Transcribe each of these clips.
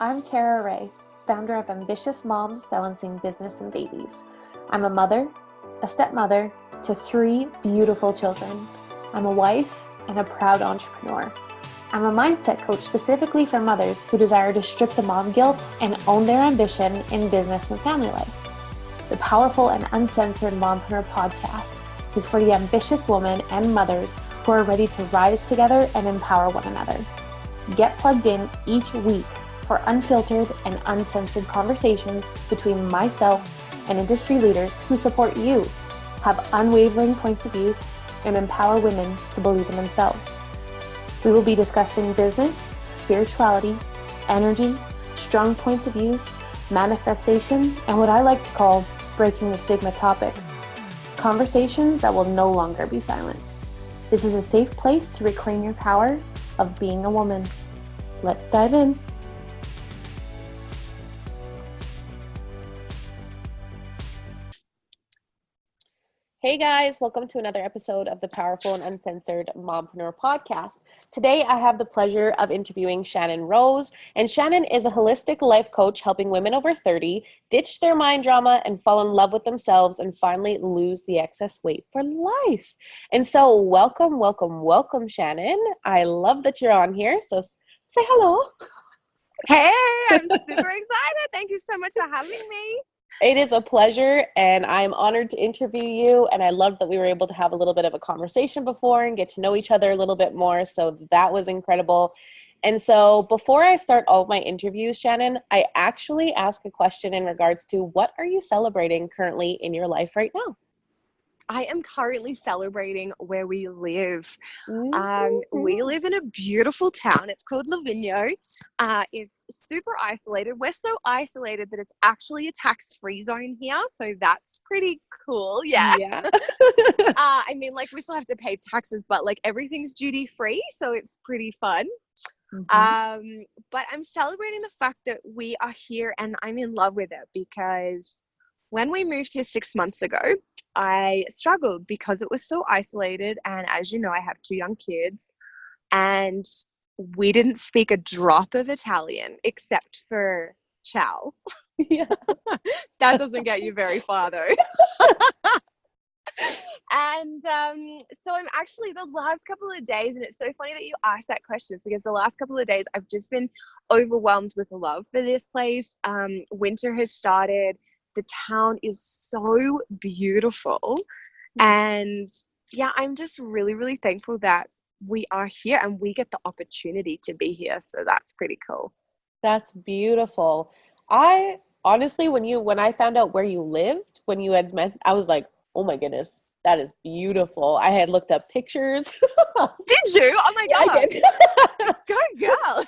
I'm Kara Ray, founder of Ambitious Moms Balancing Business and Babies. I'm a mother, a stepmother to 3 beautiful children. I'm a wife and a proud entrepreneur. I'm a mindset coach specifically for mothers who desire to strip the mom guilt and own their ambition in business and family life. The Powerful and Uncensored Mompreneur podcast is for the ambitious women and mothers who are ready to rise together and empower one another. Get plugged in each week for unfiltered and uncensored conversations between myself and industry leaders who support you, have unwavering points of view, and empower women to believe in themselves. We will be discussing business, spirituality, energy, strong points of views, manifestation, and what I like to call breaking the stigma topics. Conversations that will no longer be silenced. This is a safe place to reclaim your power of being a woman. Let's dive in. Hey guys, welcome to another episode of the Powerful and Uncensored Mompreneur podcast. Today I have the pleasure of interviewing Shannon Rose, and Shannon is a holistic life coach helping women over 30 ditch their mind drama and fall in love with themselves and finally lose the excess weight for life. And so welcome, Shannon. I love that you're on here, so say hello. Hey, I'm super excited. Thank you so much for having me. It is a pleasure, and I'm honored to interview you, and I love that we were able to have a little bit of a conversation before and get to know each other a little bit more, so that was incredible. And so before I start all of my interviews, Shannon, I actually ask a question in regards to what are you celebrating currently in your life right now? I am currently celebrating where we live. Mm-hmm. We live in a beautiful town. It's called Livigno. It's super isolated. We're so isolated that it's actually a tax-free zone here, so that's pretty cool. Yeah. I mean, like, we still have to pay taxes, but like everything's duty-free, so it's pretty fun. Mm-hmm. But I'm celebrating the fact that we are here, and I'm in love with it because when we moved here 6 months ago, I struggled because it was so isolated. And as you know, I have 2 young kids, and we didn't speak a drop of Italian except for ciao. Yeah. That doesn't get you very far though. And so I'm actually the last couple of days, and it's so funny that you asked that question because the last couple of days I've just been overwhelmed with love for this place. Winter has started. The town is so beautiful. And yeah, I'm just really, really thankful that we are here and we get the opportunity to be here. So that's pretty cool. That's beautiful. I honestly, when I found out where you lived, when you had met, I was like, oh my goodness, that is beautiful. I had looked up pictures. Did you? Oh my Yeah, God. I did. Good girl.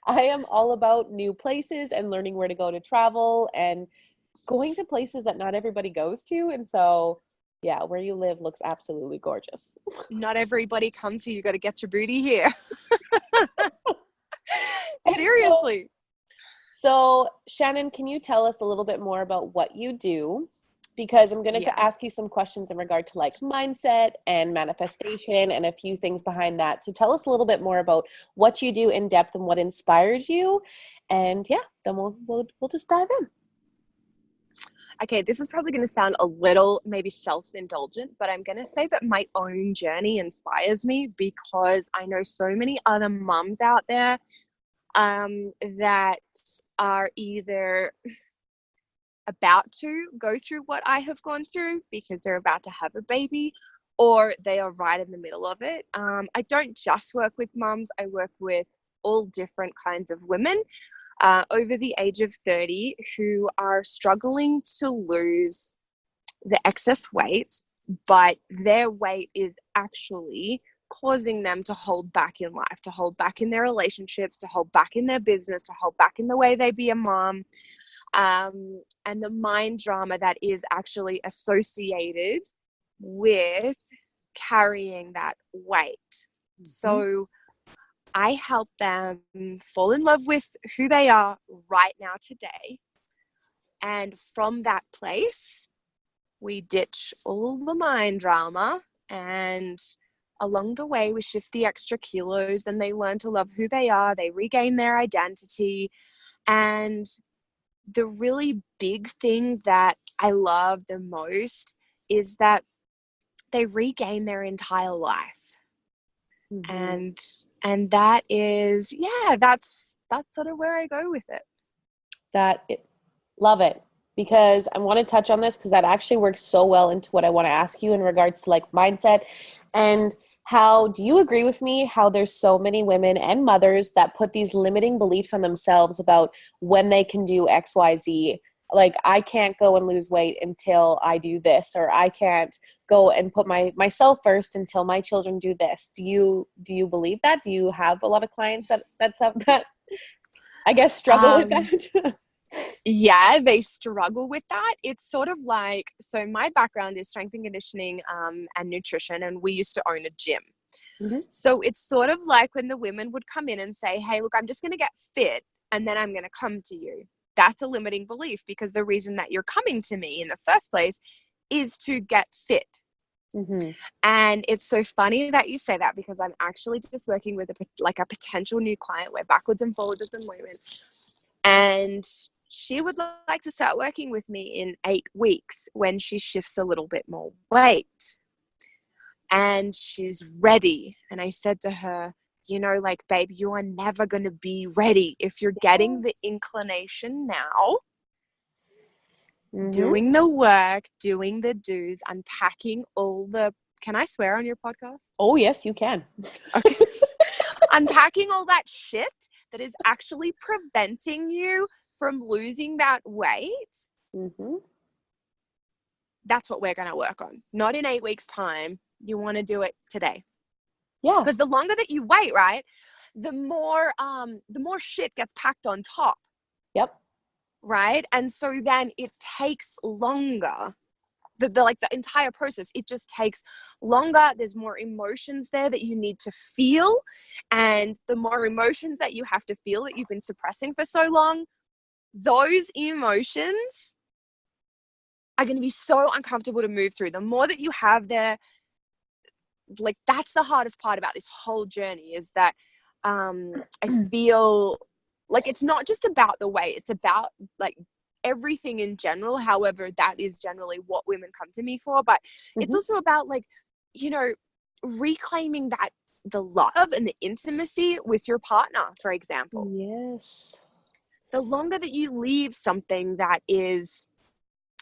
I am all about new places and learning where to go to travel and going to places that not everybody goes to. And so, yeah, where you live looks absolutely gorgeous. Not everybody comes here. You got to get your booty here. And Seriously. So, Shannon, can you tell us a little bit more about what you do? Because I'm going to ask you some questions in regard to like mindset and manifestation and a few things behind that. So tell us a little bit more about what you do in depth and what inspires you. And yeah, then we'll just dive in. Okay, this is probably going to sound a little maybe self-indulgent, but I'm going to say that my own journey inspires me because I know so many other mums out there that are either about to go through what I have gone through because they're about to have a baby, or they are right in the middle of it. I don't just work with mums. I work with all different kinds of women over the age of 30 who are struggling to lose the excess weight, but their weight is actually causing them to hold back in life, to hold back in their relationships, to hold back in their business, to hold back in the way they be a mom. And the mind drama that is actually associated with carrying that weight. Mm-hmm. So I help them fall in love with who they are right now today. And from that place, we ditch all the mind drama and along the way we shift the extra kilos, then they learn to love who they are, they regain their identity. And the really big thing that I love the most is that they regain their entire life. Mm-hmm. And that is, yeah, that's sort of where I go with it. Love it, because I want to touch on this because that actually works so well into what I want to ask you in regards to like mindset. And how do you agree with me how there's so many women and mothers that put these limiting beliefs on themselves about when they can do XYZ? Like, I can't go and lose weight until I do this, or I can't go and put myself first until my children do this. Do you believe that? Do you have a lot of clients that I guess struggle with that? Yeah, they struggle with that. It's sort of like, so my background is strength and conditioning and nutrition, and we used to own a gym. Mm-hmm. So it's sort of like when the women would come in and say, hey, look, I'm just going to get fit and then I'm going to come to you. That's a limiting belief, because the reason that you're coming to me in the first place is to get fit. Mm-hmm. And it's so funny that you say that, because I'm actually just working with a potential new client. We're backwards and forwards at the moment. And she would like to start working with me in 8 weeks when she shifts a little bit more weight. And she's ready. And I said to her, like, babe, you are never going to be ready if you're getting the inclination now, Mm-hmm. doing the work, doing the do's, unpacking all the, can I swear on your podcast? Oh, yes, you can. Okay. Unpacking all that shit that is actually preventing you from losing that weight. Mm-hmm. That's what we're going to work on. Not in 8 weeks' time. You want to do it today. Yeah. Because the longer that you wait, right, the more shit gets packed on top. Yep. Right. And so then it takes longer. The entire process, it just takes longer. There's more emotions there that you need to feel. And the more emotions that you have to feel that you've been suppressing for so long, those emotions are going to be so uncomfortable to move through. The more that you have there, like, that's the hardest part about this whole journey, is that I feel like it's not just about the weight, it's about like everything in general. However, that is generally what women come to me for. But it's also about, like, reclaiming that, the love and the intimacy with your partner, for example. Yes. The longer that you leave something that is,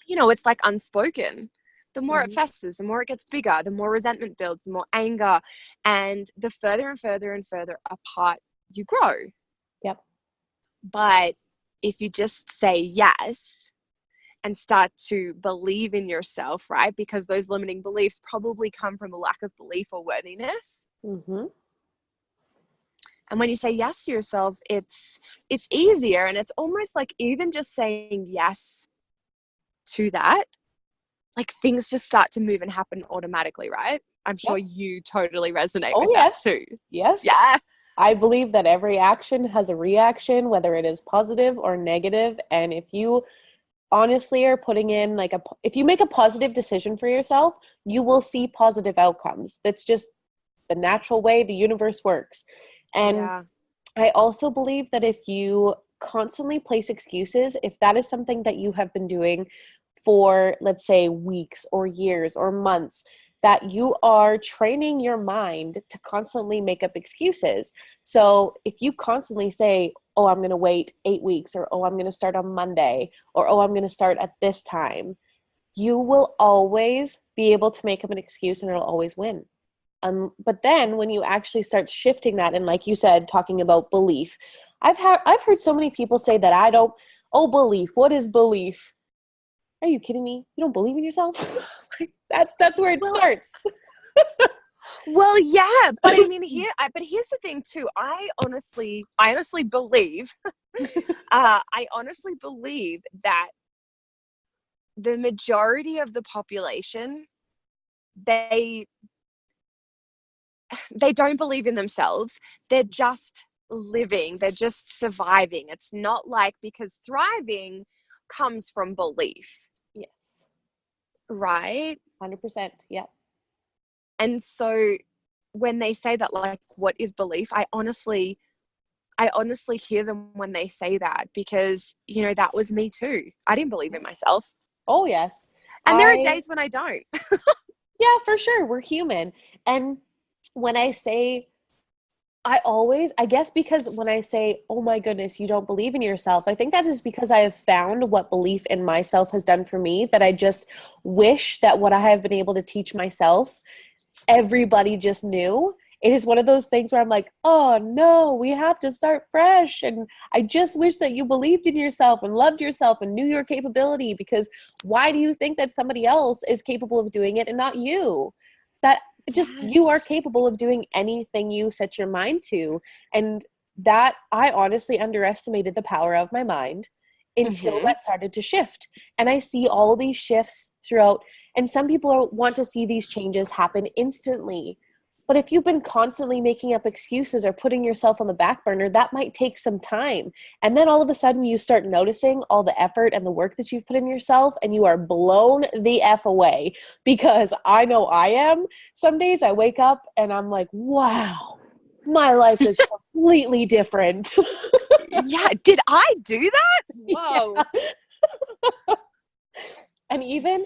it's like unspoken, the more it festers, the more it gets bigger, the more resentment builds, the more anger, and the further and further and further apart you grow. Yep. But if you just say yes and start to believe in yourself, right? Because those limiting beliefs probably come from a lack of belief or worthiness. Mm-hmm. And when you say yes to yourself, it's easier. And it's almost like even just saying yes to that, like, things just start to move and happen automatically, right? I'm sure you totally resonate with that too. Yes. Yeah. I believe that every action has a reaction, whether it is positive or negative. And if you honestly are putting in if you make a positive decision for yourself, you will see positive outcomes. That's just the natural way the universe works. And I also believe that if you constantly place excuses, if that is something that you have been doing for, let's say, weeks or years or months, that you are training your mind to constantly make up excuses. So if you constantly say, oh, I'm going to wait 8 weeks, or, oh, I'm going to start on Monday, or, oh, I'm going to start at this time, you will always be able to make up an excuse and it'll always win. But then when you actually start shifting that, and like you said, talking about belief, I've heard so many people say that belief, what is belief? Are you kidding me? You don't believe in yourself? That's where it starts. Well, yeah, but I mean, here's the thing too. I honestly believe, I honestly believe that the majority of the population, they don't believe in themselves. They're just living. They're just surviving. It's not like, because thriving comes from belief. Yes. Right? 100%. Yeah. And so when they say that, like, what is belief? I honestly hear them when they say that, because, that was me too. I didn't believe in myself. Oh, yes. And there are days when I don't. Yeah, for sure. We're human. And when I say, I guess because when I say, oh my goodness, you don't believe in yourself, I think that is because I have found what belief in myself has done for me, that I just wish that what I have been able to teach myself, everybody just knew. It is one of those things where I'm like, oh no, we have to start fresh. And I just wish that you believed in yourself and loved yourself and knew your capability, because why do you think that somebody else is capable of doing it and not you? That just, you are Yes. capable of doing anything you set your mind to. And that, I honestly underestimated the power of my mind until Mm-hmm. that started to shift. And I see all these shifts throughout, and some people want to see these changes happen instantly. But if you've been constantly making up excuses or putting yourself on the back burner, that might take some time. And then all of a sudden you start noticing all the effort and the work that you've put in yourself, and you are blown the F away. Because I know I am. Some days I wake up and I'm like, wow, my life is completely different. Yeah. Did I do that? Whoa. Yeah. And even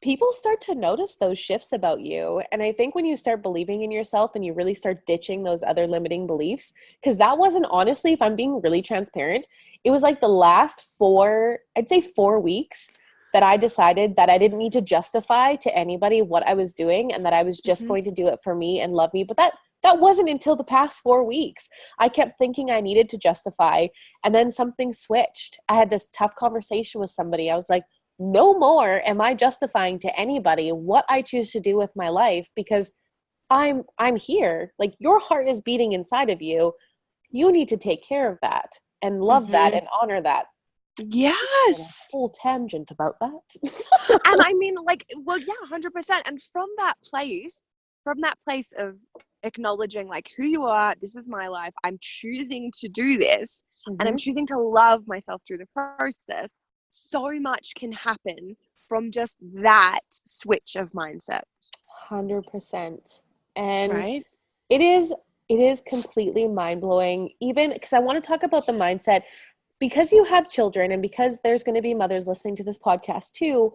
people start to notice those shifts about you. And I think when you start believing in yourself and you really start ditching those other limiting beliefs, because that wasn't, honestly, if I'm being really transparent, it was like the last I'd say 4 weeks, that I decided that I didn't need to justify to anybody what I was doing, and that I was just Mm-hmm. going to do it for me and love me. But that wasn't until the past 4 weeks. I kept thinking I needed to justify, and then something switched. I had this tough conversation with somebody. I was like, no more am I justifying to anybody what I choose to do with my life, because I'm here. Like, your heart is beating inside of you. You need to take care of that and love that Mm-hmm. and honor that. On a Yes. whole tangent about that. And I mean, like, well, yeah, 100%. And from that place of acknowledging, like, who you are, this is my life, I'm choosing to do this, and I'm Mm-hmm. choosing to love myself through the process. So much can happen from just that switch of mindset, 100%. And right? it is completely mind-blowing, even because I want to talk about the mindset, because you have children and because there's going to be mothers listening to this podcast too.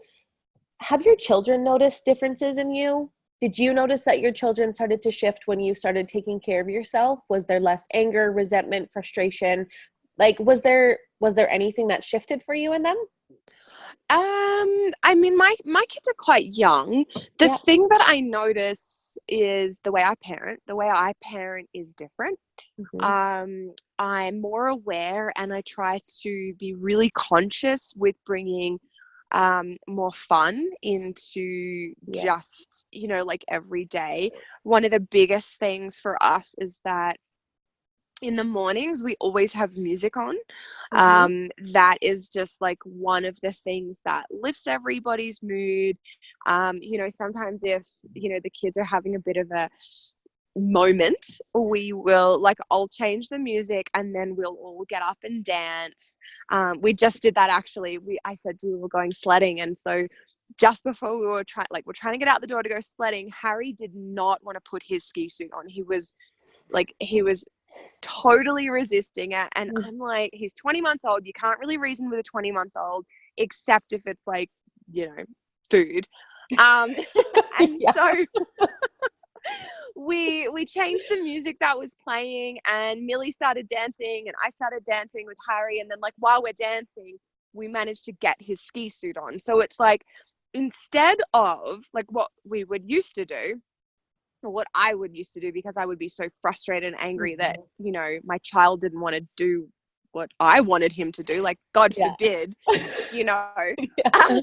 Have your children noticed differences in you? Did you notice that your children started to shift when you started taking care of yourself? Was there less anger, resentment, frustration? Like, was there anything that shifted for you in them? I mean, my kids are quite young. The Yeah. thing that I notice is the way I parent. The way I parent is different. Mm-hmm. I'm more aware, and I try to be really conscious with bringing more fun into Yeah. just, like, every day. One of the biggest things for us is that in the mornings we always have music on. Mm-hmm. That is just like one of the things that lifts everybody's mood. Sometimes if the kids are having a bit of a moment, we will, like, I'll change the music and then we'll all get up and dance. We just did that, actually. I said we were going sledding, and so just before we're trying to get out the door to go sledding, Harry did not want to put his ski suit on. He was totally resisting it, and I'm like, he's 20 months old, you can't really reason with a 20-month-old, except if it's like, food. um and Yeah. so we changed the music that was playing, and Millie started dancing and I started dancing with Harry, and then, like, while we're dancing, we managed to get his ski suit on. So it's like, instead of like what we would used to do, or what I would used to do, because I would be so frustrated and angry that, my child didn't want to do what I wanted him to do, like, God Yeah. forbid, you know. Yeah.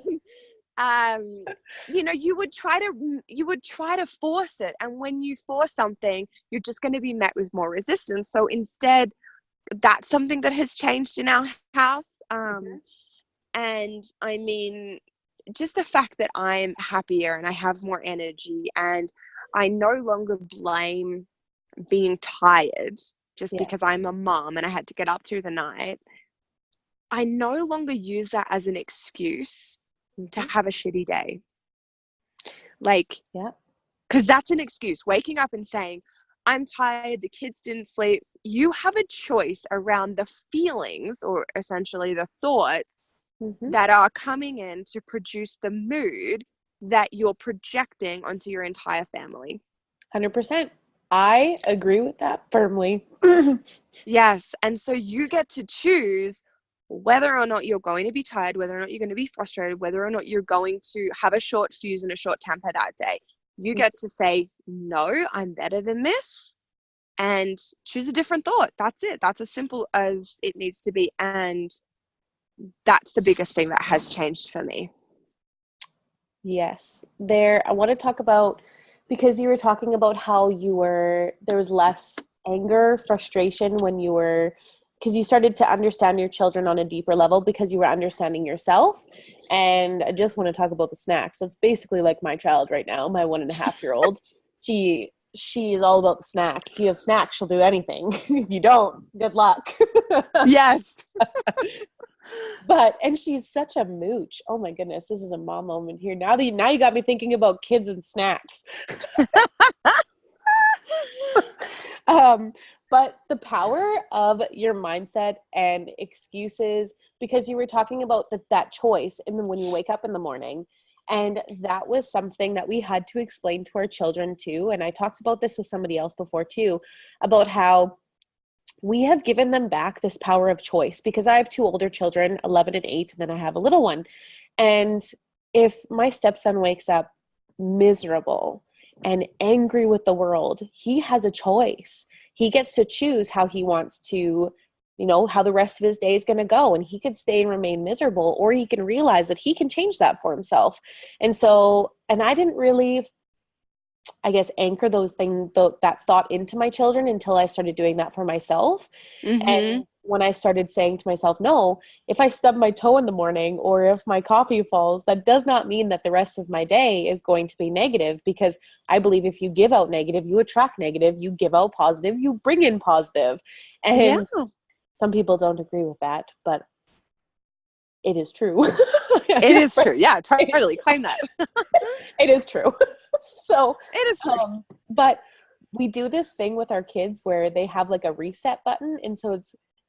um, you would try to force it, and when you force something, you're just going to be met with more resistance. So instead, that's something that has changed in our house. And I mean, just the fact that I'm happier and I have more energy, and I no longer blame being tired just because Yes. I'm a mom and I had to get up through the night. I no longer use that as an excuse to Mm-hmm. have a shitty day. Like, Yeah. Because that's an excuse. Waking up and saying, I'm tired, the kids didn't sleep. You have a choice around the feelings, or essentially the thoughts, Mm-hmm. that are coming in to produce the mood that you're projecting onto your entire family. 100%. I agree with that firmly. Yes. And so you get to choose whether or not you're going to be tired, whether or not you're going to be frustrated, whether or not you're going to have a short fuse and a short temper that day. You get to say, no, I'm better than this, and choose a different thought. That's it. That's as simple as it needs to be. And that's the biggest thing that has changed for me. Yes. I want to talk about, because you were talking about how there was less anger, frustration because you started to understand your children on a deeper level because you were understanding yourself. And I just want to talk about the snacks. That's basically like my child right now, my 1.5-year-old. She is all about the snacks. If you have snacks, she'll do anything. If you don't, good luck. Yes. And she's such a mooch. Oh my goodness, this is a mom moment here. Now you got me thinking about kids and snacks. But the power of your mindset and excuses, because you were talking about that choice, and then when you wake up in the morning, and that was something that we had to explain to our children too. And I talked about this with somebody else before too, about how we have given them back this power of choice, because I have 2 older children, 11 and 8, and then I have a little one. And if my stepson wakes up miserable and angry with the world, he has a choice. He gets to choose how he wants to, how the rest of his day is going to go. And he could stay and remain miserable, or he can realize that he can change that for himself. And I didn't really, I guess, anchor that thought into my children until I started doing that for myself. Mm-hmm. And when I started saying to myself, no, if I stub my toe in the morning or if my coffee falls, that does not mean that the rest of my day is going to be negative, because I believe if you give out negative, you attract negative. You give out positive, you bring in positive. And some people don't agree with that, but it is true. It is true. Yeah, totally. Claim that. It is true. So it is true. But we do this thing with our kids where they have like a reset button.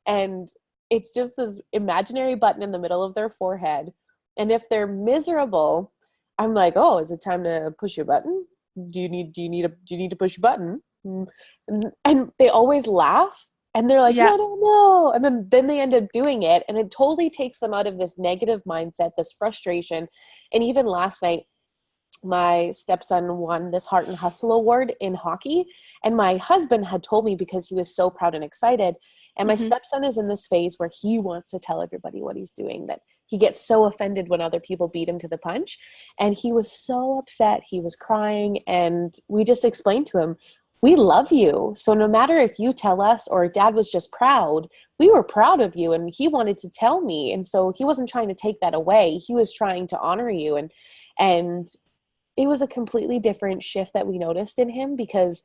And it's just this imaginary button in the middle of their forehead. And if they're miserable, I'm like, oh, is it time to push your button? Do you need to push your button? And they always laugh. And they're like, no. And then they end up doing it. And it totally takes them out of this negative mindset, this frustration. And even last night, my stepson won this Heart and Hustle award in hockey. And my husband had told me, because he was so proud and excited. And my stepson is in this phase where he wants to tell everybody what he's doing, that he gets so offended when other people beat him to the punch. And he was so upset. He was crying. And we just explained to him, we love you. So no matter if you tell us or Dad was just proud, we were proud of you. And he wanted to tell me. And so he wasn't trying to take that away. He was trying to honor you. And it was a completely different shift that we noticed in him, because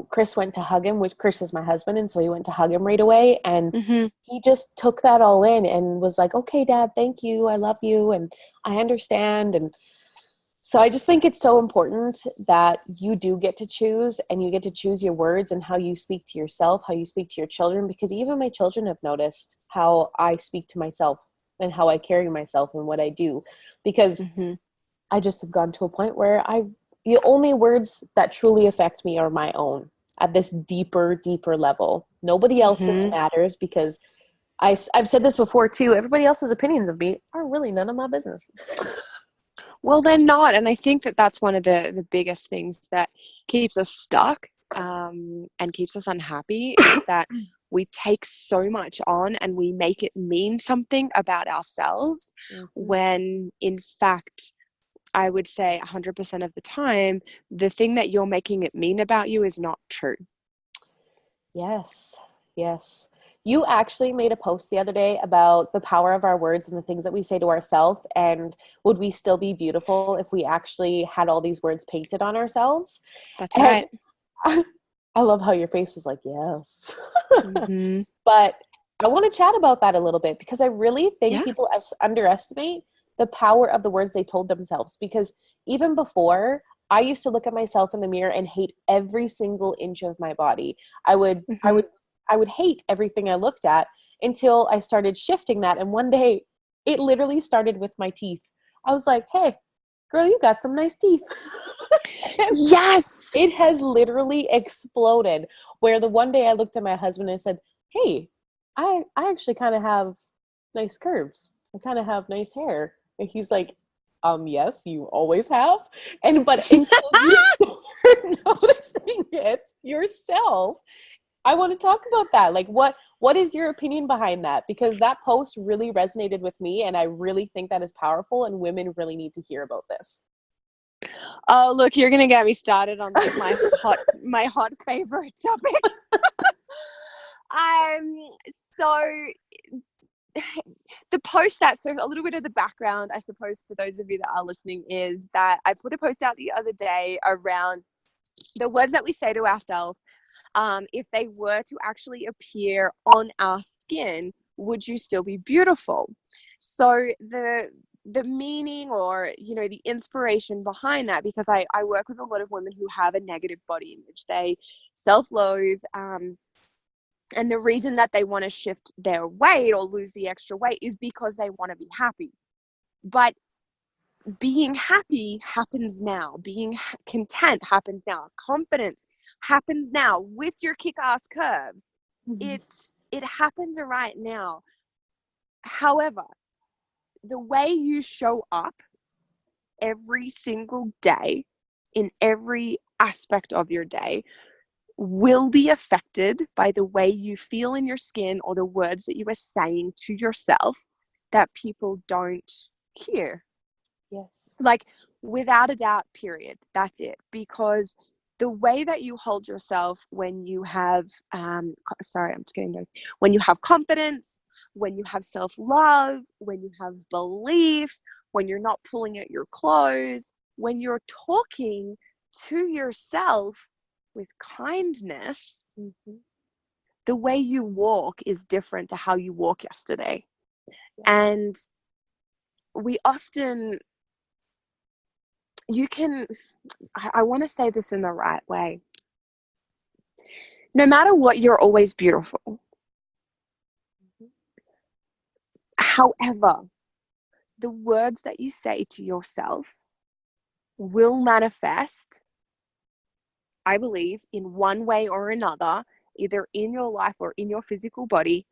Chris went to hug him, which Chris is my husband. And so he went to hug him right away. And he just took that all in and was like, okay, Dad, thank you. I love you. And I understand. And so I just think it's so important that you do get to choose, and you get to choose your words and how you speak to yourself, how you speak to your children, because even my children have noticed how I speak to myself and how I carry myself and what I do, because I just have gone to a point where the only words that truly affect me are my own at this deeper level. Nobody else's matters, because I've said this before too. Everybody else's opinions of me are really none of my business. Well, they're not. And I think that that's one of the biggest things that keeps us stuck and keeps us unhappy is that we take so much on and we make it mean something about ourselves when in fact, I would say 100% of the time, the thing that you're making it mean about you is not true. Yes. You actually made a post the other day about the power of our words and the things that we say to ourselves, and would we still be beautiful if we actually had all these words painted on ourselves? That's right. I love how your face was like, yes. But I want to chat about that a little bit, because I really think people underestimate the power of the words they told themselves, because even before I used to look at myself in the mirror and hate every single inch of my body. I would hate everything I looked at until I started shifting that. And one day it literally started with my teeth. I was like, hey, girl, you got some nice teeth. Yes. It has literally exploded, where the one day I looked at my husband and said, hey, I actually kind of have nice curves. I kind of have nice hair. And he's like, yes, you always have. But until you start noticing it yourself, I want to talk about that. Like, what is your opinion behind that? Because that post really resonated with me, and I really think that is powerful, and women really need to hear about this. Oh, look, you're gonna get me started on like my hot favorite topic. So the post so a little bit of the background, I suppose, for those of you that are listening, is that I put a post out the other day around the words that we say to ourselves. If they were to actually appear on our skin, would you still be beautiful? So the meaning, or the inspiration behind that, because I work with a lot of women who have a negative body image. They self-loathe, and the reason that they want to shift their weight or lose the extra weight is because they want to be happy. But being happy happens now. Being content happens now. Confidence happens now with your kick-ass curves. Mm-hmm. It happens right now. However, the way you show up every single day in every aspect of your day will be affected by the way you feel in your skin, or the words that you are saying to yourself that people don't hear. Yes. Like, without a doubt, period. That's it. Because the way that you hold yourself when you have, when you have confidence, when you have self-love, when you have belief, when you're not pulling at your clothes, when you're talking to yourself with kindness, Mm-hmm. the way you walk is different to how you walk yesterday. Yeah. And we often, I want to say this in the right way. No matter what, you're always beautiful. Mm-hmm. However, the words that you say to yourself will manifest, I believe, in one way or another, either in your life or in your physical body,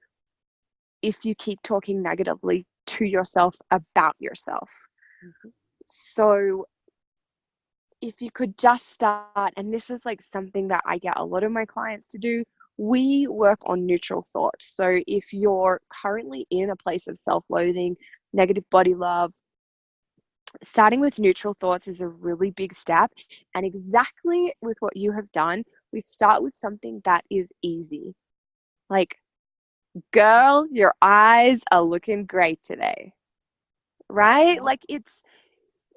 if you keep talking negatively to yourself about yourself. Mm-hmm. So if you could just start, and this is like something that I get a lot of my clients to do, we work on neutral thoughts. So if you're currently in a place of self-loathing, negative body love, starting with neutral thoughts is a really big step. And exactly with what you have done, we start with something that is easy. Like, girl, your eyes are looking great today. Right? Like,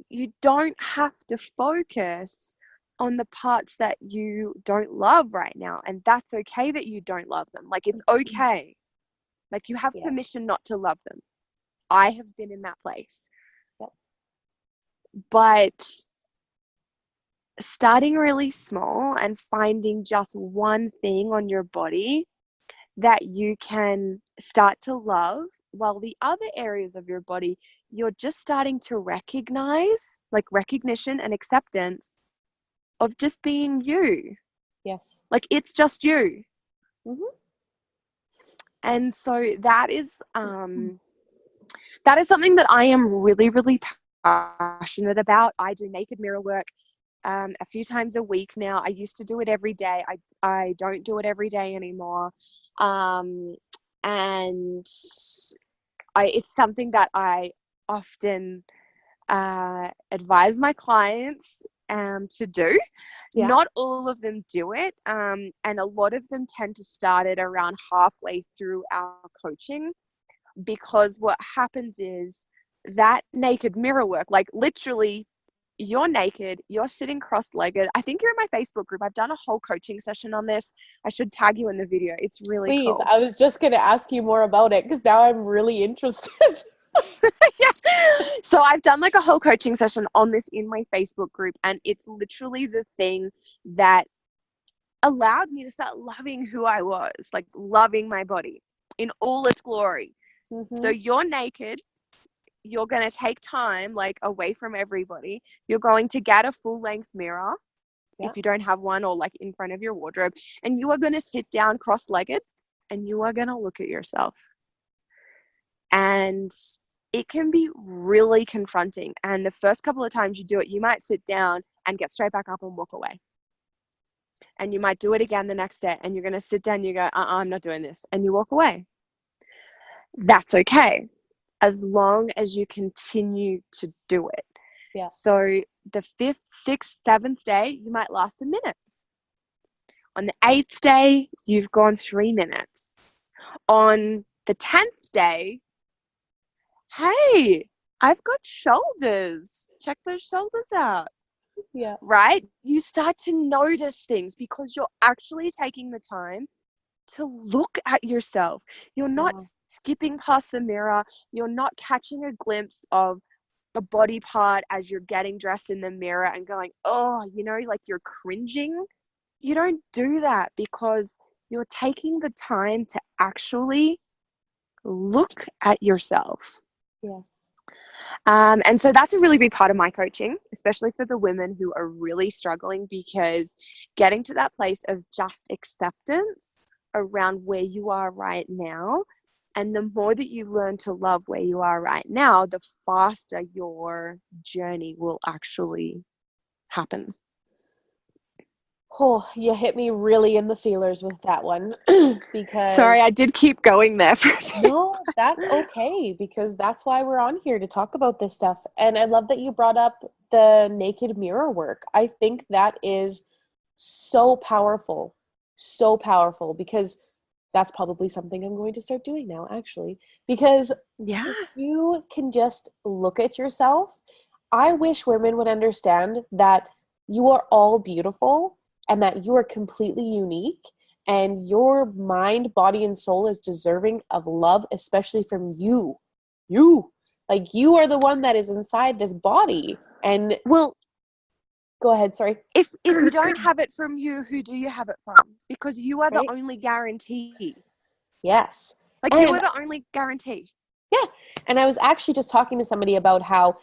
you don't have to focus on the parts that you don't love right now. And that's okay that you don't love them. Like, it's okay. Like, you have permission not to love them. I have been in that place. Yep. But starting really small and finding just one thing on your body that you can start to love, while the other areas of your body, you're just starting to recognize, like recognition and acceptance of just being you. Yes. Like, it's just you. Mm-hmm. And so that is something that I am really, really passionate about. I do naked mirror work a few times a week now. I used to do it every day. I don't do it every day anymore. And it's something that I often advise my clients to do. Yeah. Not all of them do it, and a lot of them tend to start it around halfway through our coaching, because what happens is that naked mirror work, like literally, you're naked, you're sitting cross-legged. I think you're in my Facebook group. I've done a whole coaching session on this. I should tag you in the video. It's really Please, cool. I was just going to ask you more about it, because now I'm really interested. Yeah. So I've done like a whole coaching session on this in my Facebook group, and it's literally the thing that allowed me to start loving who I was, like loving my body in all its glory. So Mm-hmm. you're naked. You're going to take time, like away from everybody. You're going to get a full length mirror Yeah. if you don't have one, or like in front of your wardrobe. And you are going to sit down cross legged and you are going to look at yourself. And it can be really confronting. And the first couple of times you do it, you might sit down and get straight back up and walk away. And you might do it again the next day, and you're going to sit down and you go, I'm not doing this. And you walk away. That's okay, as long as you continue to do it. Yeah. So the 5th, 6th, 7th day, you might last a minute. On the 8th day, you've gone 3 minutes. On the 10th day, hey, I've got shoulders. Check those shoulders out. Yeah. Right? You start to notice things because you're actually taking the time to look at yourself. You're not skipping past the mirror. You're not catching a glimpse of a body part as you're getting dressed in the mirror and going, oh, like you're cringing. You don't do that because you're taking the time to actually look at yourself. Yes. And so that's a really big part of my coaching, especially for the women who are really struggling, because getting to that place of just acceptance around where you are right now, and the more that you learn to love where you are right now, the faster your journey will actually happen. Oh, you hit me really in the feelers with that one because Sorry, I did keep going there for a few. no, that's okay because that's why we're on here to talk about this stuff. And I love that you brought up the naked mirror work. I think that is so powerful because that's probably something I'm going to start doing now, actually, because Yeah. if you can just look at yourself, I wish women would understand that you are all beautiful and that you are completely unique, and your mind, body, and soul is deserving of love, especially from you. Like, you are the one that is inside this body. And Well, go ahead, sorry. if you don't have it from you, who do you have it from? Because you are the Right? only guarantee. Yes. Like, you And are the only guarantee. yeah. And I was actually just talking to somebody about how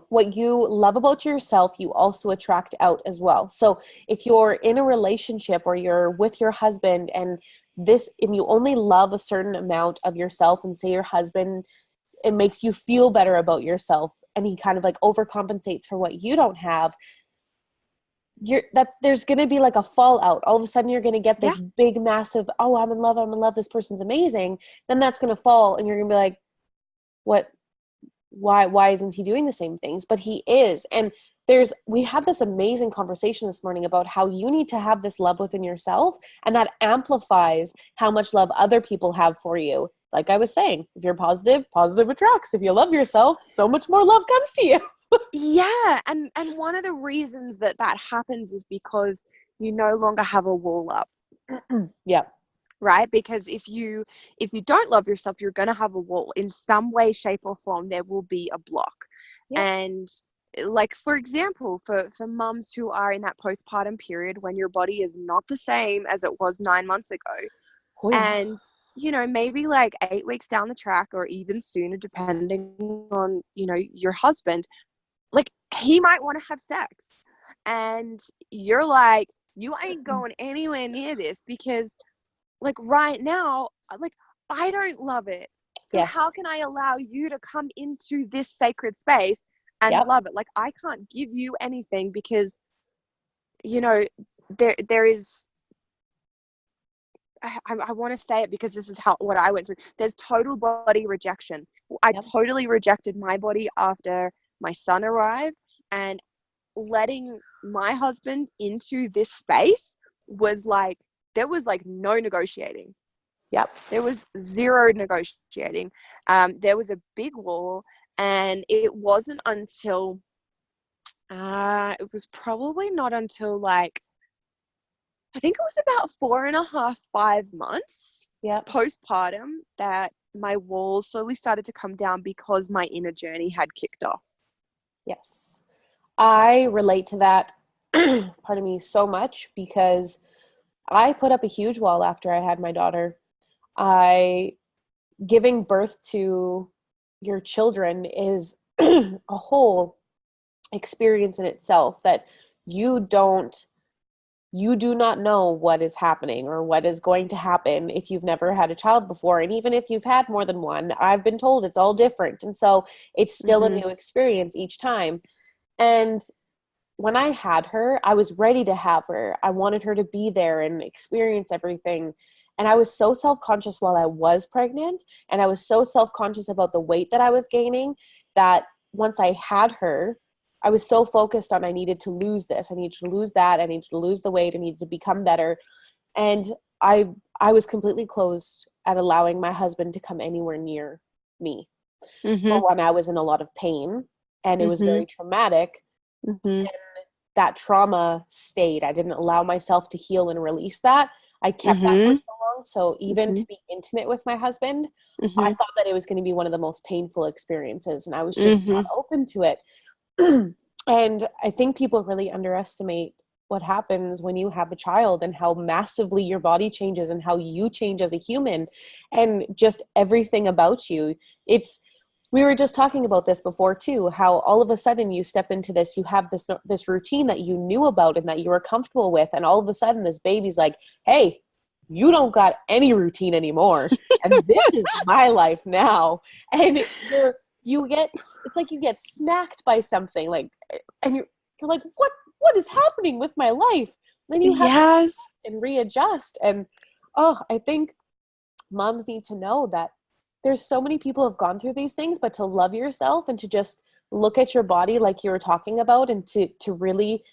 what you love about yourself, you also attract out as well. So if you're in a relationship or you're with your husband and you only love a certain amount of yourself, and say your husband, it makes you feel better about yourself and he kind of like overcompensates for what you don't have, there's going to be like a fallout. All of a sudden you're going to get this big massive, oh, I'm in love, this person's amazing. Then that's going to fall and you're going to be like, what, why isn't he doing the same things? But he is. And we had this amazing conversation this morning about how you need to have this love within yourself, and that amplifies how much love other people have for you. Like I was saying, if you're positive attracts. If you love yourself, so much more love comes to you. Yeah, and one of the reasons that happens is because you no longer have a wall up. Yeah. Right? Because if you don't love yourself, you're going to have a wall in some way, shape, or form. There will be a block. Yeah. And like, for example, for mums who are in that postpartum period when your body is not the same as it was 9 months ago, Oh, yeah. and maybe like 8 weeks down the track, or even sooner, depending on your husband, like, he might want to have sex, and you're like, you ain't going anywhere near this because, like, right now, like, I don't love it. So Yes. how can I allow you to come into this sacred space and Yep. love it? Like, I can't give you anything because, there is, I want to say it because this is what I went through. There's total body rejection. I totally rejected my body after my son arrived, and letting my husband into this space was like, there was like no negotiating. Yep. There was zero negotiating. There was a big wall, and it wasn't until it was probably not until like, I think it was about 4.5, 5 months Yep. postpartum that my walls slowly started to come down because my inner journey had kicked off. Yes. I relate to that, pardon me, so much because I put up a huge wall after I had my daughter. I Giving birth to your children is a whole experience in itself that you don't you do not know what is happening or what is going to happen if you've never had a child before. And even if you've had more than one, I've been told it's all different. And so it's still a Mm-hmm. new experience each time. And when I had her, I was ready to have her. I wanted her to be there and experience everything. And I was so self-conscious while I was pregnant, and I was so self-conscious about the weight that I was gaining, that once I had her, I was so focused on I needed to lose this, I needed to lose that, I needed to lose the weight, I needed to become better. And I I was completely closed at allowing my husband to come anywhere near me. Mm-hmm. For one, I was in a lot of pain, and it was Mm-hmm. very traumatic. Mm-hmm. That trauma stayed. I didn't allow myself to heal and release that. I kept that for Mm-hmm. so long. So even Mm-hmm. to be intimate with my husband, I Mm-hmm. thought that it was going to be one of the most painful experiences, and I was just Mm-hmm. not open to it. And I think people really underestimate what happens when you have a child and how massively your body changes and how you change as a human and just everything about you. It's We were just talking about this before too, how all of a sudden you step into this, you have this routine that you knew about and that you were comfortable with, and all of a sudden this baby's like, hey, you don't got any routine anymore, and this is my life now. And you get it's like you get smacked by something, like, and you're like, what is happening with my life? Then you have to Yes. and readjust. And I think moms need to know that there's so many people have gone through these things, but to love yourself and to just look at your body like you were talking about, and to really,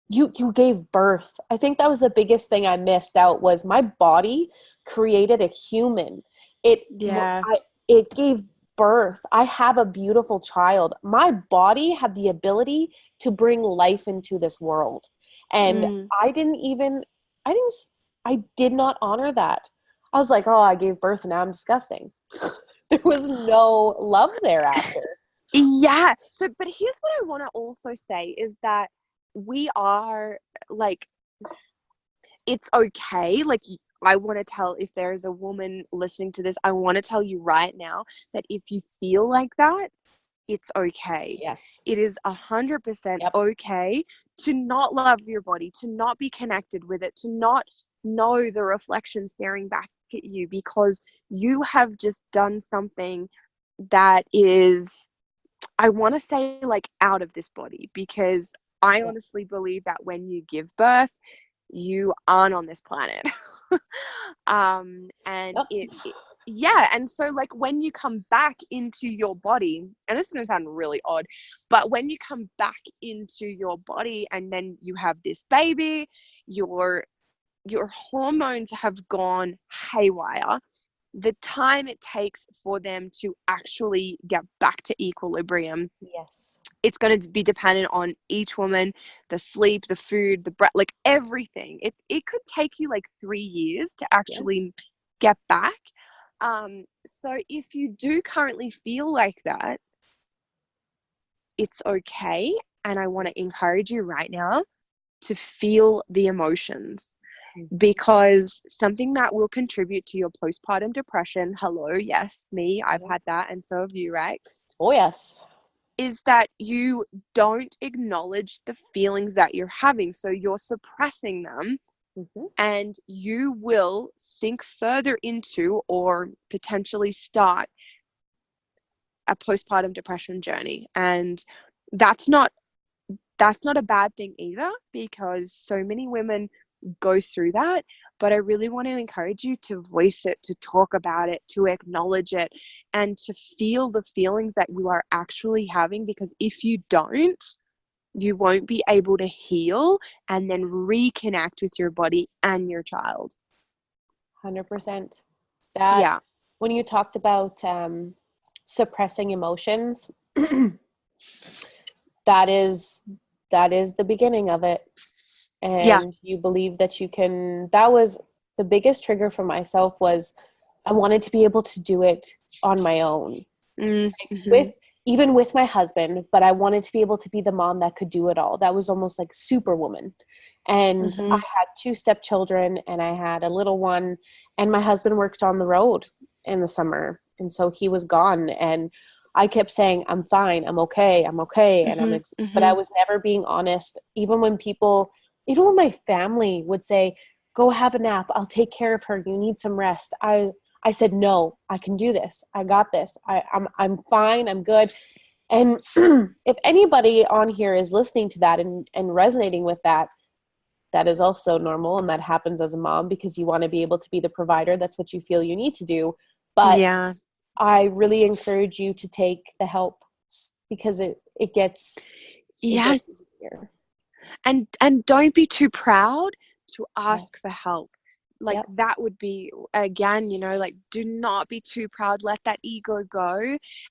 you gave birth. I think that was the biggest thing I missed out, was my body created a human. It Yeah. I it gave birth. I have a beautiful child. My body had the ability to bring life into this world. And Mm. I didn't even I didn't I did not honor that. I was like, "Oh, I gave birth and now I'm disgusting." There was no love there after. Yeah. So, but here's what I want to also say is that we are like, it's okay. Like, I want to tell, if there's a woman listening to this, I want to tell you right now that if you feel like that, it's okay. Yes. It is 100% Yep. okay to not love your body, to not be connected with it, to not know the reflection staring back at you, because you have just done something that is, I want to say, like, out of this body, because I Yeah. honestly believe that when you give birth, you aren't on this planet. And Yep. yeah, and so, like, when you come back into your body, and this is going to sound really odd, but when you come back into your body and then you have this baby, your hormones have gone haywire. The time it takes for them to actually get back to equilibrium, Yes. it's going to be dependent on each woman, the sleep, the food, the breath, like everything. It could take you like 3 years to Yes. actually get back. So if you do currently feel like that, it's okay. And I want to encourage you right now to feel the emotions, Mhm. because something that will contribute to your postpartum depression, hello, yes, me, I've Yeah. had that, and so have you, right? Oh, yes. Is that you don't acknowledge the feelings that you're having. So you're suppressing them, Hmm. and you will sink further into, or potentially start, a postpartum depression journey. And that's not that's not a bad thing either, because so many women go through that. But I really want to encourage you to voice it, to talk about it, to acknowledge it, and to feel the feelings that you are actually having, because if you don't, you won't be able to heal and then reconnect with your body and your child. 100%. That Yeah. when you talked about suppressing emotions, that is that is the beginning of it. Yeah. And you believe that you can. That was the biggest trigger for myself was I wanted to be able to do it on my own. Mm-hmm. Even with my husband, but I wanted to be able to be the mom that could do it all. That was almost like superwoman. And I Mm-hmm. had two stepchildren and I had a little one, and my husband worked on the road in the summer. And so he was gone, and I kept saying, I'm fine. I'm okay. I'm okay. And Mm-hmm. but I Mm-hmm. was never being honest. Even when my family would say, go have a nap. I'll take care of her. You need some rest. I said, no, I can do this. I got this. I'm fine. I'm good. And if anybody on here is listening to that and resonating with that, that is also normal. And that happens as a mom because you want to be able to be the provider. That's what you feel you need to do. But Yeah. I really encourage you to take the help because it gets Yes. easier. And don't be too proud to ask Yes. for help. Like Yep. that would be, again, like, do not be too proud. Let that ego go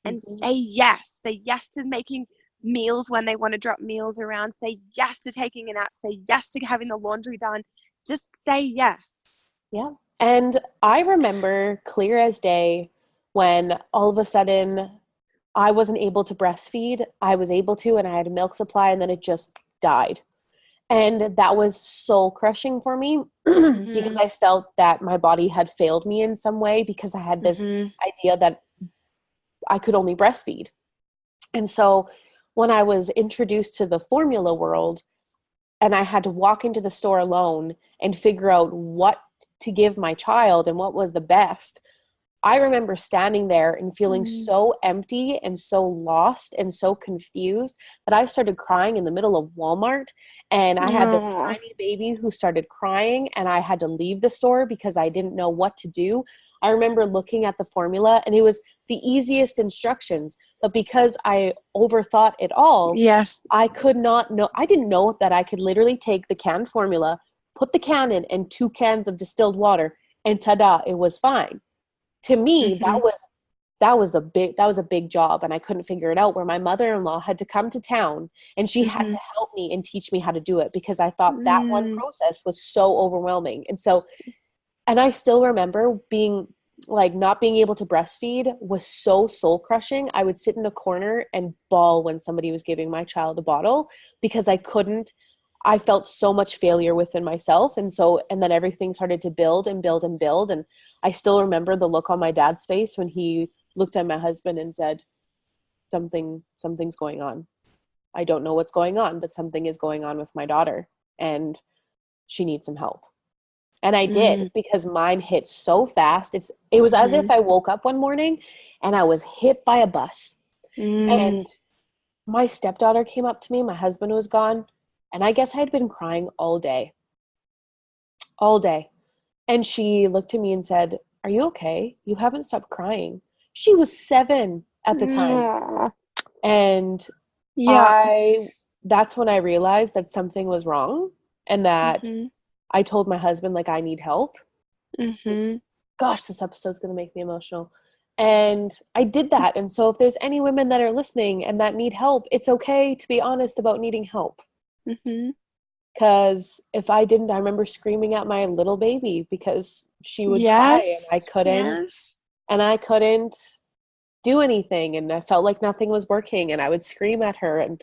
and Mm-hmm. say yes. Say yes to making meals when they want to drop meals around. Say yes to taking a nap. Say yes to having the laundry done. Just say yes. Yeah. And I remember clear as day when all of a sudden I wasn't able to breastfeed. I was able to, and I had a milk supply, and then it just died. And that was soul crushing for me because Mm-hmm. I felt that my body had failed me in some way because I had this Mm-hmm. idea that I could only breastfeed. And so when I was introduced to the formula world and I had to walk into the store alone and figure out what to give my child and what was the best, I remember standing there and feeling so empty and so lost and so confused that I started crying in the middle of Walmart. And I had this Oh, tiny baby who started crying, and I had to leave the store because I didn't know what to do. I remember looking at the formula, and it was the easiest instructions, but because I overthought it all, yes. I could not know. I didn't know that I could literally take the canned formula, put the can in, and 2 cans of distilled water, and ta-da, it was fine. To me, Mm-hmm. that was a big job, and I couldn't figure it out, where my mother-in-law had to come to town and she had Mm-hmm. to help me and teach me how to do it because I thought that one Mm. process was so overwhelming. And I still remember being like, not being able to breastfeed was so soul crushing. I would sit in a corner and bawl when somebody was giving my child a bottle because I felt so much failure within myself. And then everything started to build and build and build. And I still remember the look on my dad's face when he looked at my husband and said, something's going on. I don't know what's going on, but something is going on with my daughter and she needs some help. And I did, Mm-hmm. because mine hit so fast. It was as if I woke up one morning and I was hit by a bus. Mm-hmm. And my stepdaughter came up to me, my husband was gone, and I guess I had been crying all day. All day. And she looked at me and said, "Are you okay? You haven't stopped crying." She was 7 at the time. Mm. And Yeah. I that's when I realized that something was wrong, and that Mm-hmm. I told my husband, like, I need help. Mm-hmm. Gosh, this episode's going to make me emotional. And I did that. And so if there's any women that are listening and that need help, it's okay to be honest about needing help. Mm-hmm. Because if I didn't, I remember screaming at my little baby because she would cry and Yes. Yes. I couldn't do anything. And I felt like nothing was working, and I would scream at her, and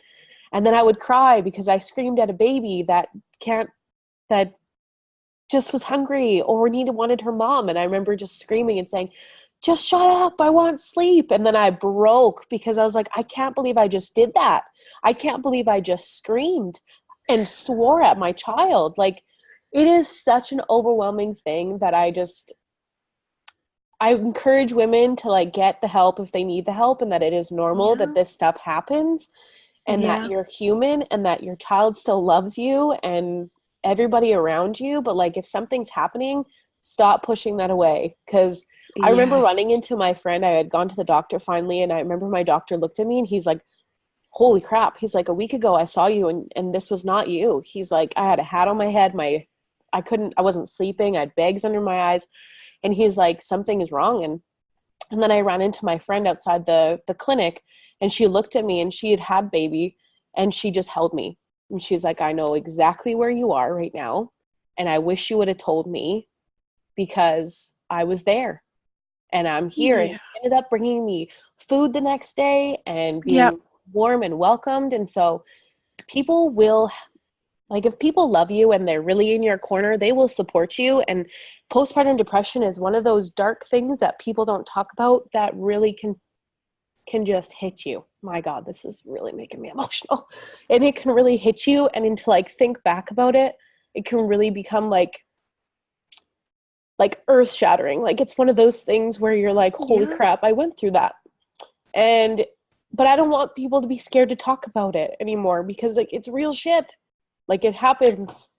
then I would cry because I screamed at a baby that just was hungry or wanted her mom. And I remember just screaming and saying, "Just shut up, I want sleep." And then I broke because I was like, I can't believe I just did that. I can't believe I just screamed and swore at my child. Like, it is such an overwhelming thing that I encourage women to, like, get the help if they need the help, and that it is normal that Yeah. this stuff happens, and that Yeah. you're human, and that your child still loves you and everybody around you. But, like, if something's happening, stop pushing that away. Because I remember running Yes. into my friend. I had gone to the doctor finally, and I remember my doctor looked at me and he's like, "Holy crap." He's like, "A week ago I saw you, and this was not you." He's like, "I had a hat on my head. I wasn't sleeping. I had bags under my eyes." And he's like, "Something is wrong." And then I ran into my friend outside the clinic, and she looked at me, and she had baby, and she just held me. And she's like, "I know exactly where you are right now, and I wish you would have told me because I was there and I'm here. And Yeah. she ended up bringing me food the next day and Yep. being warm and welcomed. And so people will, like, if people love you and they're really in your corner, they will support you. And postpartum depression is one of those dark things that people don't talk about that really can just hit you. My God, this is really making me emotional. And it can really hit you. And to like think back about it, it can really become like earth shattering. Like it's one of those things where you're like, holy Yeah. crap, I went through that. And but I don't want people to be scared to talk about it anymore because like it's real shit. Like it happens.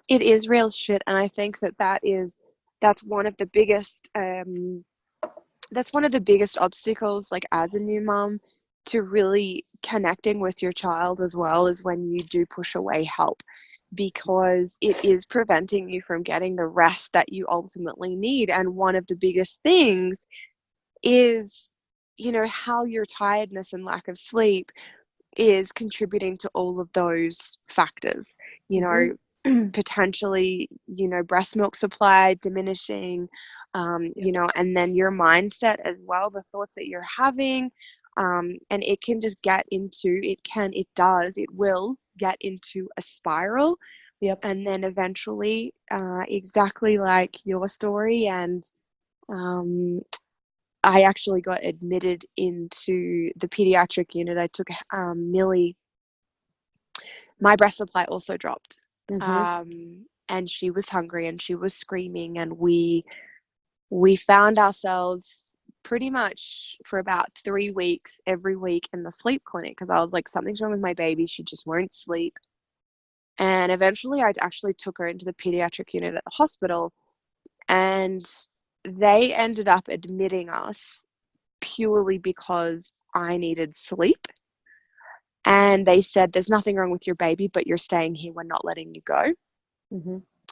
It is real shit, and I think that's one of the biggest obstacles, like as a new mom, to really connecting with your child as well, is when you do push away help, because it is preventing you from getting the rest that you ultimately need. And one of the biggest things is, how your tiredness and lack of sleep is contributing to all of those factors, potentially, breast milk supply diminishing, and then your mindset as well, the thoughts that you're having. And it can just it will get into a spiral. Yep. And then eventually, exactly like your story. And I actually got admitted into the pediatric unit. I took Millie. My breast supply also dropped. And she was hungry and she was screaming, and we found ourselves pretty much for about 3 weeks every week in the sleep clinic, because I was like, something's wrong with my baby, she just won't sleep. And eventually I actually took her into the pediatric unit at the hospital, and they ended up admitting us purely because I needed sleep. And they said, there's nothing wrong with your baby, but you're staying here, we're not letting you go.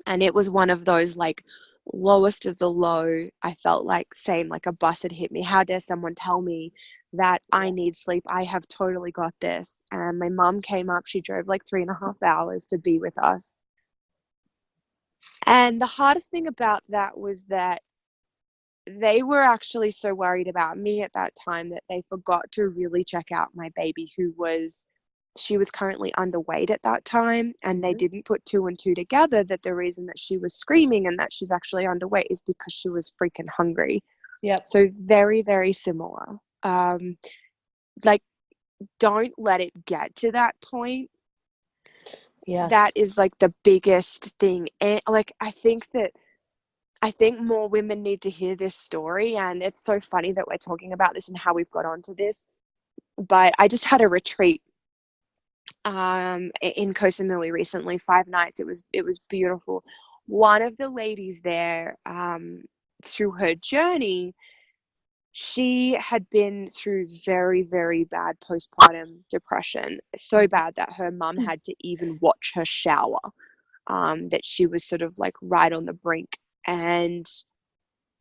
And it was one of those like lowest of the low. I felt like saying, like a bus had hit me. How dare someone tell me that I need sleep? I have totally got this. And my mom came up, she drove like 3.5 hours to be with us. And the hardest thing about that was that they were actually so worried about me at that time that they forgot to really check out my baby, she was currently underweight at that time. And they didn't put 2 and 2 together, that the reason that she was screaming and that she's actually underweight is because she was freaking hungry. Yep. So very, very similar. Like, don't let it get to that point. Yes. That is like the biggest thing. And like, I think more women need to hear this story. And it's so funny that we're talking about this and how we've got onto this. But I just had a retreat in Koh Samui recently, 5 nights. It was beautiful. One of the ladies there, through her journey, she had been through very, very bad postpartum depression, so bad that her mum had to even watch her shower, that she was sort of like right on the brink. And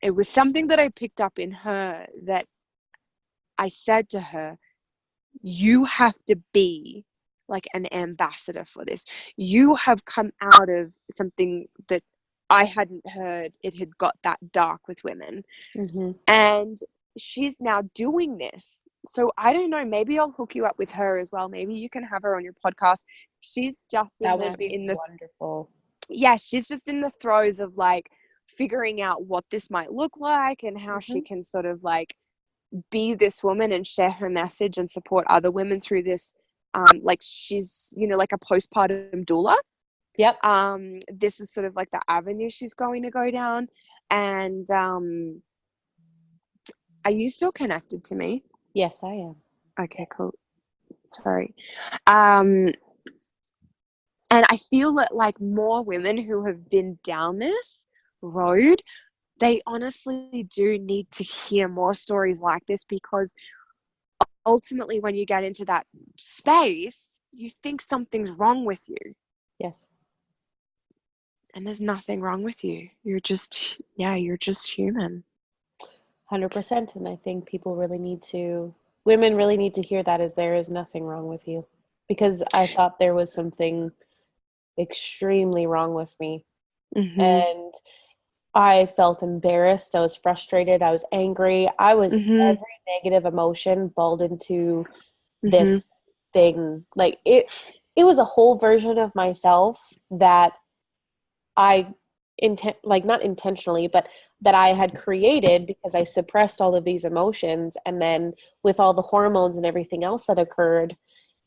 it was something that I picked up in her, that I said to her, you have to be like an ambassador for this. You have come out of something that I hadn't heard. It had got that dark with women. And she's now doing this. So I don't know, maybe I'll hook you up with her as well. Maybe you can have her on your podcast. She's just wonderful. Yeah, she's just in the throes of like figuring out what this might look like, and how she can sort of like be this woman and share her message and support other women through this. Like she's, like a postpartum doula. Yep. This is sort of like the avenue she's going to go down. And are you still connected to me? Yes, I am. Okay, cool. Sorry. And I feel that like more women who have been down this road, they honestly do need to hear more stories like this, because ultimately when you get into that space, you think something's wrong with you. Yes. And there's nothing wrong with you. You're just human. 100%. And I think women really need to hear that, as there is nothing wrong with you. Because I thought there was something extremely wrong with me. Mhm. And I felt embarrassed. I was frustrated. I was angry. I was Mhm. every negative emotion balled into Mhm. this thing. Like it was a whole version of myself that I not intentionally, but that I had created because I suppressed all of these emotions. And then with all the hormones and everything else that occurred,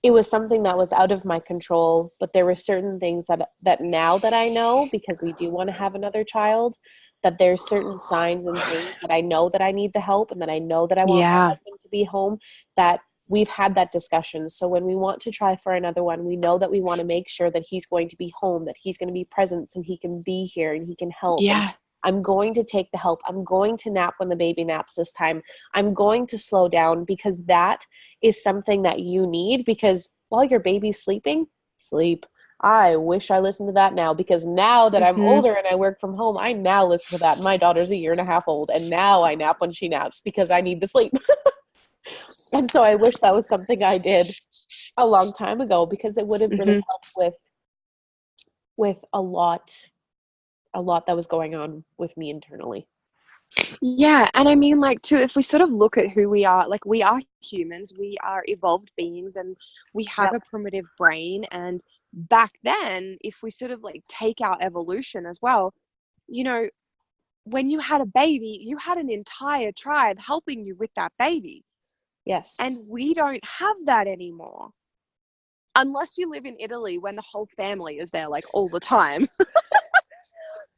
it was something that was out of my control. But there were certain things that now that I know, because we do want to have another child, that there's certain signs and things that I know that I need the help, and that I know that I want my Yeah. husband to be home, that we've had that discussion. So when we want to try for another one, we know that we want to make sure that he's going to be home, that he's going to be present so he can be here and he can help. And Yeah. I'm going to take the help. I'm going to nap when the baby naps this time. I'm going to slow down, because that is something that you need, because while your baby's sleeping, sleep. I wish I listened to that now, because now that I'm Mhm. older and I work from home, I now listen to that. My daughter's a year and a half old, and now I nap when she naps because I need the sleep. And so I wish that was something I did a long time ago, because it would have really Mhm. helped with a lot that was going on with me internally. Yeah, and I mean, like, too, if we sort of look at who we are, like, we are humans, we are evolved beings, and we have Yep. a primitive brain. And back then, if we sort of like take our evolution as well, you know, when you had a baby, you had an entire tribe helping you with that baby. Yes. And we don't have that anymore. Unless you live in Italy when the whole family is there like all the time.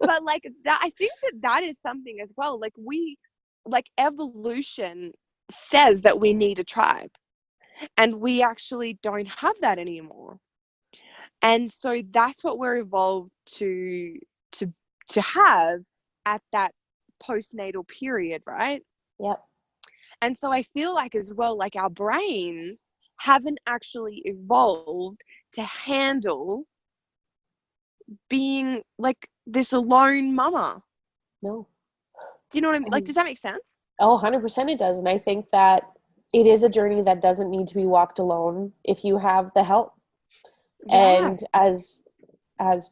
But like that, I think that that is something as well. Like like evolution says that we need a tribe, and we actually don't have that anymore. And so that's what we're evolved to to have at that postnatal period, right? Yep. And so I feel like as well, like our brains haven't actually evolved to handle being like this alone mama. No. Do you know what I mean? Like, And does that make sense? oh, 100% it does. And I think that it is a journey that doesn't need to be walked alone if you have the help. Yeah. And as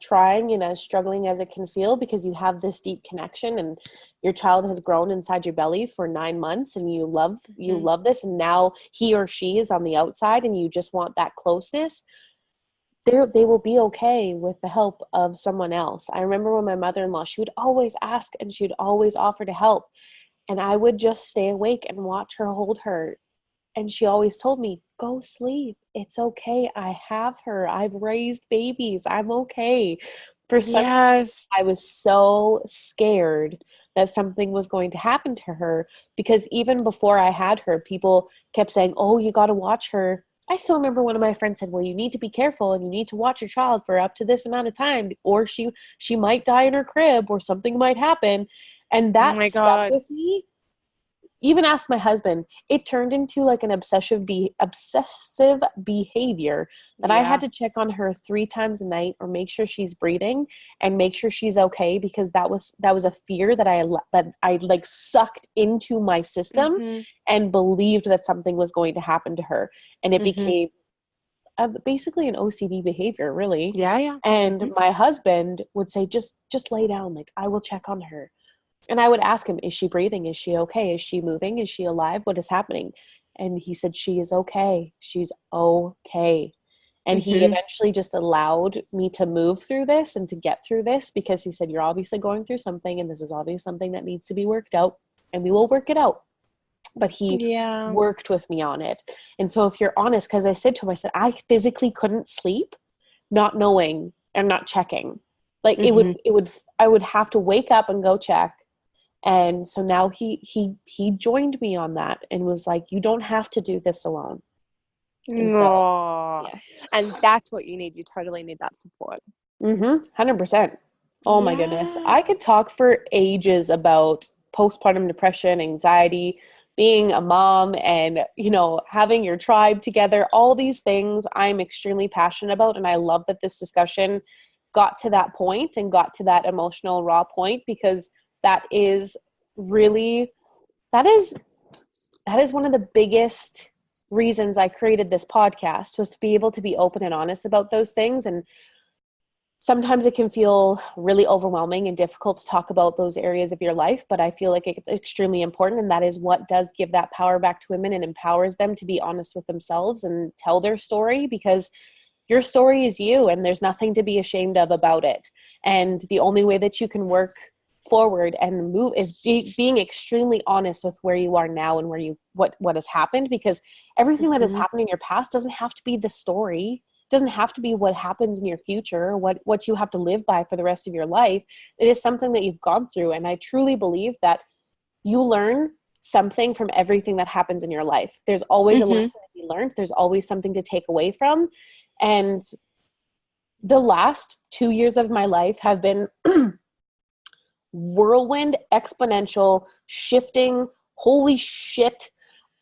trying and as struggling as it can feel, because you have this deep connection and your child has grown inside your belly for 9 months, and you Hmm. love this, and now he or she is on the outside and you just want that closeness, they will be okay with the help of someone else. I remember when my mother-in-law, she would always ask and she would always offer to help, and I would just stay awake and watch her hold her. And she always told me, go sleep. It's okay. I have her. I've raised babies. I'm okay. For some Yes. I was so scared that something was going to happen to her, because even before I had her, people kept saying, oh, you got to watch her. I still remember one of my friends said, well, you need to be careful and you need to watch your child for up to this amount of time, or she might die in her crib, or something might happen. And Oh that my stuck God. with me. Even asked my husband, it turned into like an obsessive behavior that I had Yeah. to check on her 3 times a night, or make sure she's breathing and make sure she's okay, because that was a fear that I like sucked into my system Hmm. and believed that something was going to happen to her. And it Hmm. became basically an OCD behavior, really. Yeah. Yeah. And Hmm. my husband would say, just lay down, like I will check on her. And I would ask him, is she breathing? Is she okay? Is she moving? Is she alive? What is happening? And he said, she is okay. She's okay. And he Hmm. eventually just allowed me to move through this and to get through this, because he said, you're obviously going through something, and this is obviously something that needs to be worked out, and we will work it out. But he Yeah. worked with me on it. And so if you're honest, because I said to him, I said, I physically couldn't sleep not knowing and not checking. Like Hmm. I would have to wake up and go check. And so now he joined me on that and was like, you don't have to do this alone. And so No. yeah. And that's what you need. You totally need that support. 100%. Oh my goodness, Yeah. I could talk for ages about postpartum depression, anxiety, being a mom, and having your tribe together. All these things I'm extremely passionate about, and I love that this discussion got to that point and got to that emotional raw point, because that is really that is that is one of the biggest reasons I created this podcast, was to be able to be open and honest about those things. And sometimes it can feel really overwhelming and difficult to talk about those areas of your life, but I feel like it's extremely important. And that is what does give that power back to women and empowers them to be honest with themselves and tell their story, because your story is you and there's nothing to be ashamed of about it. And the only way that you can work forward and move is being extremely honest with where you are now and what has happened, because everything that has happened in your past doesn't have to be the story, doesn't have to be what happens in your future, what you have to live by for the rest of your life. It is something that you've gone through. And I truly believe that you learn something from everything that happens in your life. There's always a lesson to be learned. There's always something to take away from. And the last 2 years of my life have been whirlwind, exponential, shifting, holy shit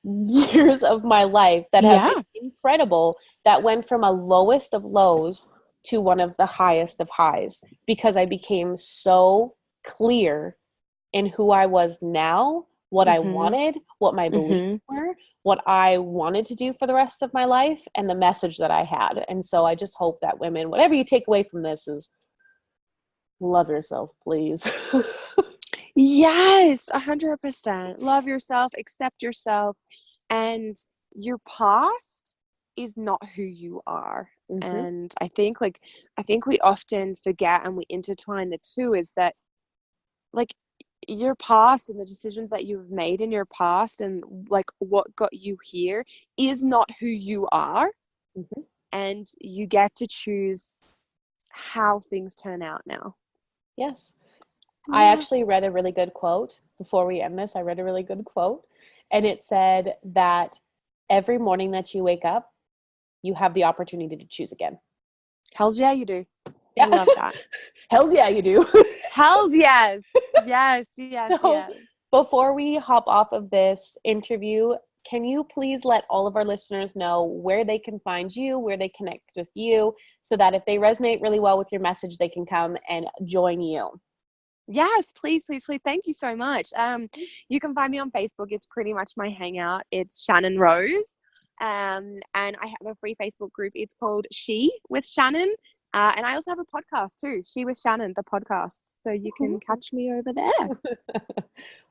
years of my life that have been incredible, that went from a lowest of lows to one of the highest of highs, because I became so clear in who I was now, what I wanted, what my beliefs were, what I wanted to do for the rest of my life, and the message that I had. And so I just hope that women, whatever you take away from this, is love yourself, please. Yes, 100%. Love yourself, accept yourself, and your past is not who you are. And I think we often forget and we intertwine the two, is that like your past and the decisions that you've made in your past and like what got you here is not who you are. And you get to choose how things turn out now. Yes. I actually read a really good quote before we end this. I read a really good quote, and it said that every morning that you wake up, you have the opportunity to choose again. Hells yeah, you do. Yeah. I love that. Hells yeah, you do. Hells yes. Yes. So, before we hop off of this interview, can you please let all of our listeners know where they can find you, where they connect with you, so that if they resonate really well with your message, they can come and join you? Yes, please. Thank you so much. You can find me on Facebook. It's pretty much my hangout. It's Shannon Rose. And I have a free Facebook group. It's called She with Shannon. And I also have a podcast too, She with Shannon, the podcast. So you can catch me over there.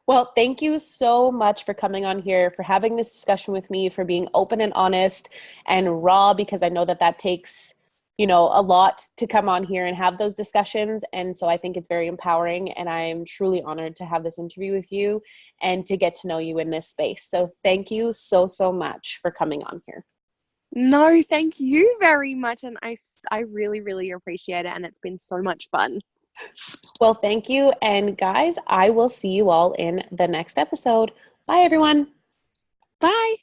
Well, thank you so much for coming on here, for having this discussion with me, for being open and honest and raw, because I know that takes, a lot to come on here and have those discussions. And so I think it's very empowering, and I'm truly honored to have this interview with you and to get to know you in this space. So thank you so, so much for coming on here. No, thank you very much. And I really, really appreciate it. And it's been so much fun. Well, thank you. And guys, I will see you all in the next episode. Bye, everyone. Bye.